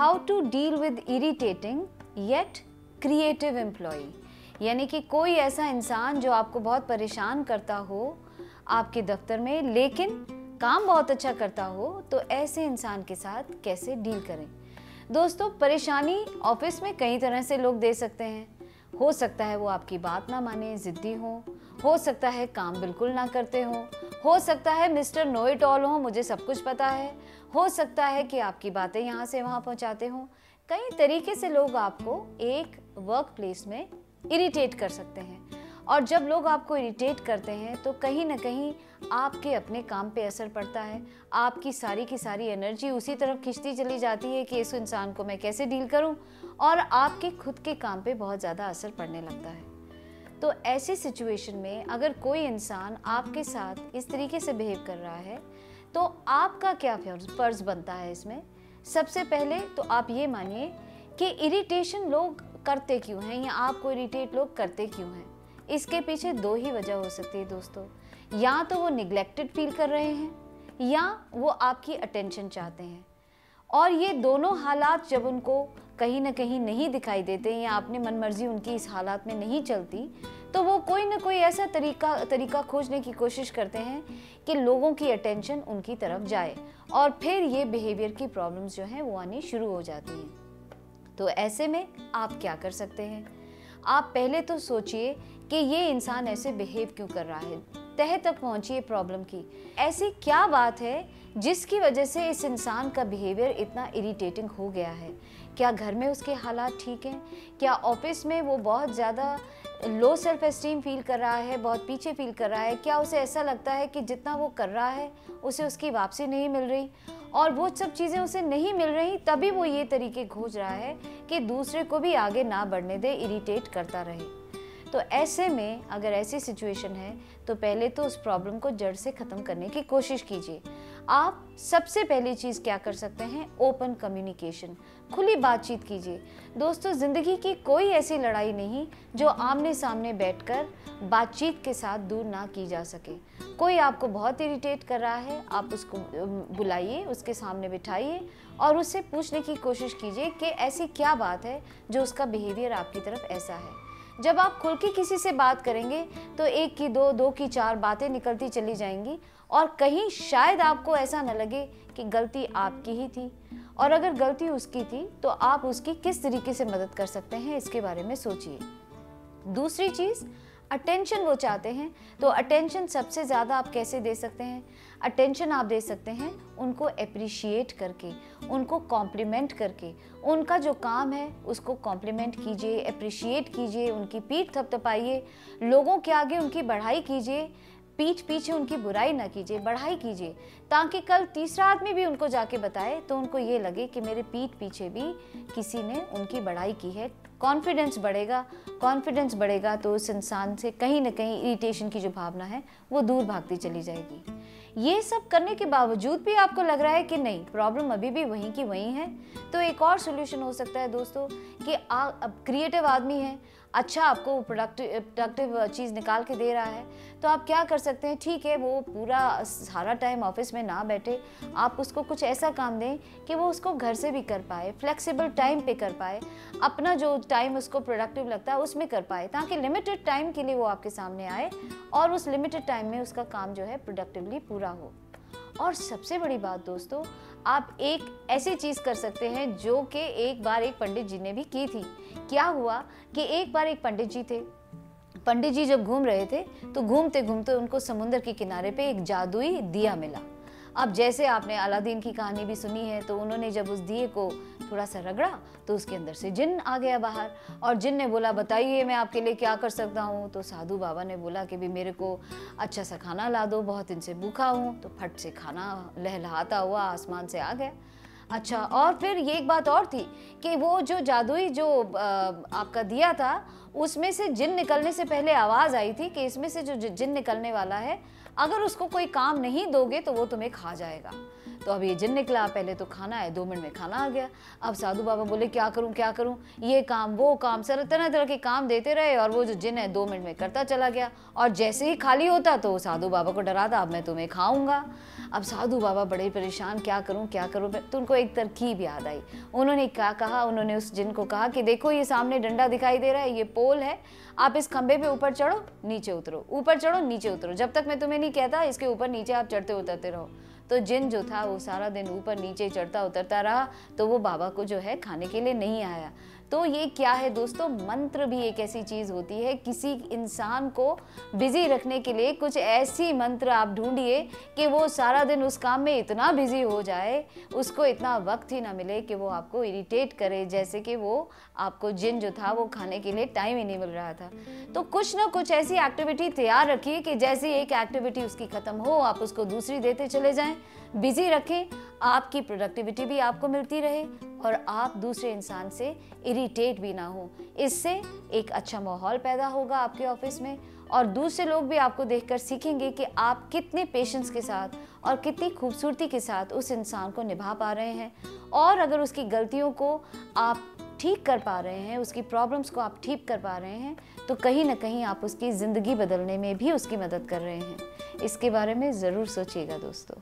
How to deal with irritating yet creative employee, यानी कि कोई ऐसा इंसान जो आपको बहुत परेशान करता हो आपके दफ्तर में लेकिन काम बहुत अच्छा करता हो, तो ऐसे इंसान के साथ कैसे डील करें। दोस्तों, परेशानी ऑफिस में कई तरह से लोग दे सकते हैं। हो सकता है वो आपकी बात ना माने, जिद्दी हो सकता है काम बिल्कुल ना करते हो सकता है मिस्टर नो इट ऑल हो, मुझे सब कुछ पता है, हो सकता है कि आपकी बातें यहाँ से वहाँ पहुँचाते हों। कई तरीके से लोग आपको एक वर्क प्लेस में इरिटेट कर सकते हैं, और जब लोग आपको इरिटेट करते हैं तो कहीं ना कहीं आपके अपने काम पे असर पड़ता है। आपकी सारी की सारी एनर्जी उसी तरफ खिंचती चली जाती है कि इस इंसान को मैं कैसे डील करूं, और आपके खुद के काम पे बहुत ज़्यादा असर पड़ने लगता है। तो ऐसी सिचुएशन में अगर कोई इंसान आपके साथ इस तरीके से बिहेव कर रहा है तो आपका क्या फर्ज बनता है इसमें। सबसे पहले तो आप ये मानिए कि इरिटेशन लोग करते क्यों हैं, या आपको इरिटेट लोग करते क्यों हैं। इसके पीछे दो ही वजह हो सकती है दोस्तों। या तो वो निग्लेक्टेड फील कर रहे हैं, या वो आपकी अटेंशन चाहते हैं। और ये दोनों हालात जब उनको कहीं ना कहीं नहीं दिखाई देते, या अपनी मनमर्जी उनकी इस हालात में नहीं चलती, तो वो कोई ना कोई ऐसा तरीका खोजने की कोशिश करते हैं कि लोगों की अटेंशन उनकी तरफ जाए, और फिर ये बिहेवियर की प्रॉब्लम्स जो हैं वो आनी शुरू हो जाती हैं। तो ऐसे में आप क्या कर सकते हैं। आप पहले तो सोचिए कि ये इंसान ऐसे बिहेव क्यों कर रहा है, तह तक पहुंचिए प्रॉब्लम की। ऐसी क्या बात है जिसकी वजह से इस इंसान का बिहेवियर इतना इरिटेटिंग हो गया है। क्या घर में उसके हालात ठीक हैं, क्या ऑफिस में वो बहुत ज़्यादा लो सेल्फ एस्टीम फील कर रहा है, बहुत पीछे फील कर रहा है, क्या उसे ऐसा लगता है कि जितना वो कर रहा है उसे उसकी वापसी नहीं मिल रही, और वो सब चीज़ें उसे नहीं मिल रही, तभी वो ये तरीके खोज रहा है कि दूसरे को भी आगे ना बढ़ने दे, इरिटेट करता रहे। तो ऐसे में अगर ऐसी सिचुएशन है तो पहले तो उस प्रॉब्लम को जड़ से ख़त्म करने की कोशिश कीजिए। आप सबसे पहली चीज़ क्या कर सकते हैं, ओपन कम्युनिकेशन, खुली बातचीत कीजिए। दोस्तों, ज़िंदगी की कोई ऐसी लड़ाई नहीं जो आमने सामने बैठकर बातचीत के साथ दूर ना की जा सके। कोई आपको बहुत इरिटेट कर रहा है, आप उसको बुलाइए, उसके सामने बिठाइए और उससे पूछने की कोशिश कीजिए कि ऐसी क्या बात है जो उसका बिहेवियर आपकी तरफ ऐसा है। जब आप खुल के किसी से बात करेंगे तो एक की दो, दो की चार बातें निकलती चली जाएंगी, और कहीं शायद आपको ऐसा न लगे कि गलती आपकी ही थी, और अगर गलती उसकी थी तो आप उसकी किस तरीके से मदद कर सकते हैं इसके बारे में सोचिए। दूसरी चीज़, अटेंशन वो चाहते हैं, तो अटेंशन सबसे ज़्यादा आप कैसे दे सकते हैं। अटेंशन आप दे सकते हैं उनको अप्रिशिएट करके, उनको कॉम्प्लीमेंट करके। उनका जो काम है उसको कॉम्प्लीमेंट कीजिए, अप्रिशिएट कीजिए, उनकी पीठ थपथपाइए, लोगों के आगे उनकी बढ़ाई कीजिए, पीठ पीछे उनकी बुराई ना कीजिए, बढ़ाई कीजिए, ताकि कल तीसरा आदमी भी उनको जाके बताए तो उनको ये लगे कि मेरे पीठ पीछे भी किसी ने उनकी बढ़ाई की है। कॉन्फिडेंस बढ़ेगा तो उस इंसान से कहीं ना कहीं इरिटेशन की जो भावना है वो दूर भागती चली जाएगी। ये सब करने के बावजूद भी आपको लग रहा है कि नहीं, प्रॉब्लम अभी भी वहीं की वहीं है, तो एक और सोल्यूशन हो सकता है दोस्तों कि अब क्रिएटिव आदमी है, अच्छा आपको प्रोडक्टिव चीज़ निकाल के दे रहा है, तो आप क्या कर सकते हैं। ठीक है, वो पूरा सारा टाइम ऑफिस में ना बैठे, आप उसको कुछ ऐसा काम दें कि वो उसको घर से भी कर पाए, फ्लेक्सिबल टाइम पे कर पाए, अपना जो टाइम उसको प्रोडक्टिव लगता है उसमें कर पाए, ताकि लिमिटेड टाइम के लिए वो आपके सामने आए और उस लिमिटेड टाइम में उसका काम जो है प्रोडक्टिवली पूरा हो। और सबसे बड़ी बात दोस्तों, आप एक ऐसी चीज़ कर सकते हैं जो कि एक बार एक पंडित जी ने भी की थी। क्या हुआ कि एक बार एक पंडित जी थे, पंडित जी जब घूम रहे थे तो घूमते घूमते उनको समुद्र के किनारे पे एक जादुई दिया मिला। अब जैसे आपने अलादीन की कहानी भी सुनी है, तो उन्होंने जब उस दिए को थोड़ा सा रगड़ा तो उसके अंदर से जिन्न आ गया बाहर, और जिन्न ने बोला बताइए मैं आपके लिए क्या कर सकता हूँ। तो साधु बाबा ने बोला कि भी मेरे को अच्छा सा खाना ला दो, बहुत दिन से भूखा हूँ। तो फट से खाना लहलहाता हुआ आसमान से आ गया। अच्छा, और फिर ये एक बात और थी कि वो जो जादुई जो आपका दिया था उसमें से जिन्न निकलने से पहले आवाज़ आई थी कि इसमें से जो जिन्न निकलने वाला है, अगर उसको कोई काम नहीं दोगे तो वो तुम्हें खा जाएगा। तो अब ये जिन निकला, पहले तो खाना है, 2 मिनट में खाना आ गया। अब साधु बाबा बोले क्या करूं क्या करूं, ये काम वो काम, सर तरह तरह के काम देते रहे और वो जो जिन है 2 मिनट में करता चला गया। और जैसे ही खाली होता तो साधु बाबा को डराता, अब मैं तुम्हें खाऊंगा। अब साधु बाबा बड़े परेशान, क्या करूं क्या करूं। तो उनको एक तरकीब याद आई। उन्होंने क्या कहा, उन्होंने उस जिन को कहा कि देखो ये सामने डंडा दिखाई दे रहा है, ये पोल है, आप इस खंबे पे ऊपर चढ़ो नीचे उतरो, ऊपर चढ़ो नीचे उतरो, जब तक मैं तुम्हें नहीं कहता इसके ऊपर नीचे आप चढ़ते उतरते रहो। तो जिन जो था वो सारा दिन ऊपर नीचे चढ़ता उतरता रहा, तो वो बाबा को जो है खाने के लिए नहीं आया। तो ये क्या है दोस्तों, मंत्र भी एक ऐसी चीज होती है, किसी इंसान को बिजी रखने के लिए कुछ ऐसी मंत्र आप ढूंढिए कि वो सारा दिन उस काम में इतना बिजी हो जाए, उसको इतना वक्त ही ना मिले कि वो आपको इरिटेट करे, जैसे कि वो आपको जिन जो था वो खाने के लिए टाइम ही नहीं मिल रहा था। तो कुछ ना कुछ ऐसी एक्टिविटी तैयार रखिए कि जैसे एक एक्टिविटी उसकी खत्म हो आप उसको दूसरी देते चले जाएं, बिजी रखें, आपकी प्रोडक्टिविटी भी आपको मिलती रहे और आप दूसरे इंसान से इरिटेट भी ना हो। इससे एक अच्छा माहौल पैदा होगा आपके ऑफिस में और दूसरे लोग भी आपको देखकर सीखेंगे कि आप कितने पेशेंस के साथ और कितनी खूबसूरती के साथ उस इंसान को निभा पा रहे हैं। और अगर उसकी गलतियों को आप ठीक कर पा रहे हैं, उसकी प्रॉब्लम्स को आप ठीक कर पा रहे हैं, तो कहीं ना कहीं आप उसकी ज़िंदगी बदलने में भी उसकी मदद कर रहे हैं। इसके बारे में ज़रूर सोचिएगा दोस्तों।